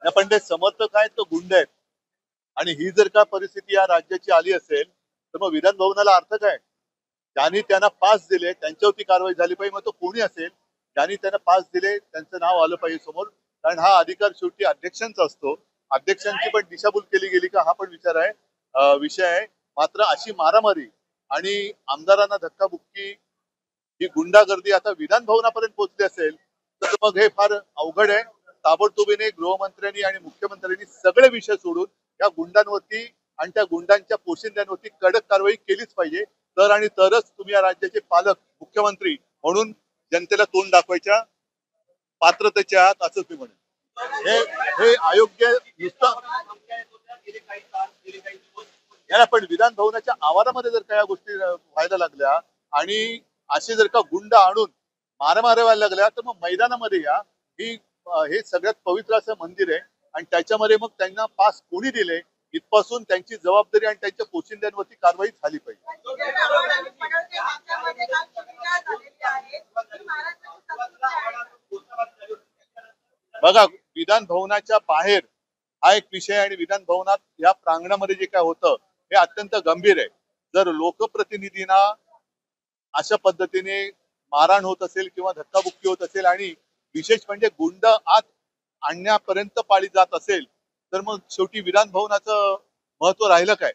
नाही, पण ते समर्थक आहेत तो गुंड आहेत. आणि ही जर का परिस्थिती या राज्याची आली असेल तर मग विधान भवनाला अर्थ काय? ज्यांनी त्यांना पास दिले त्यांच्यावरती कारवाई झाली पाहिजे, मग तो कोणी असेल. ज्यांनी त्यांना पास दिले त्यांचं नाव आलं पाहिजे समोर. कारण हा अधिकार शेवटी अध्यक्षांचा असतो. अध्यक्षांची पण दिशाभूल केली गेली का हा पण विषय आहे. मात्र अशी मारामारी आणि आमदारांना धक्काबुक्की, ही गुंडागर्दी आता विधान भवनापर्यंत पोहोचली असेल तर मग हे फार अवघड आहे. ताबडतोबीने गृहमंत्र्यांनी आणि मुख्यमंत्र्यांनी सगळे विषय सोडून या गुंडांवरती आणि त्या गुंडांच्या पोशिंद्यांवरती कडक कारवाई केलीच पाहिजे. तर आणि तरच तुम्ही या राज्याचे पालक मुख्यमंत्री म्हणून जनतेला तोंड दाखवायच्या पात्रतेचे आहात असं मी म्हणेन. हे हे अयोग्य नुसतं याला पण विधान भवनाच्या आवारामध्ये जर का या गोष्टी व्हायला लागल्या आणि असे जर का गुंड आणून मारामाऱ्या व्हायला लागल्या तर मग मैदानामध्ये या. ही हे सगळ्यात पवित्र असं मंदिर आहे आणि त्याच्यामध्ये मग त्यांना पास कोणी दिले इथपासून त्यांची जबाबदारी आणि त्यांच्या पोशिंद्यांवरती कारवाई झाली पाहिजे. बघा, विधान भवनाच्या बाहेर हा एक विषय आणि विधान भवनात या प्रांगणामध्ये जे काय होतं हे अत्यंत गंभीर आहे. जर लोकप्रतिनिधींना अशा पद्धतीने मारहाण होत असेल किंवा धक्काबुक्की होत असेल आणि विशेष म्हणजे गुंड आत आणण्यापर्यंत पाळी जात असेल तर मग शेवटी विधान भवनाचं महत्व राहिलं काय?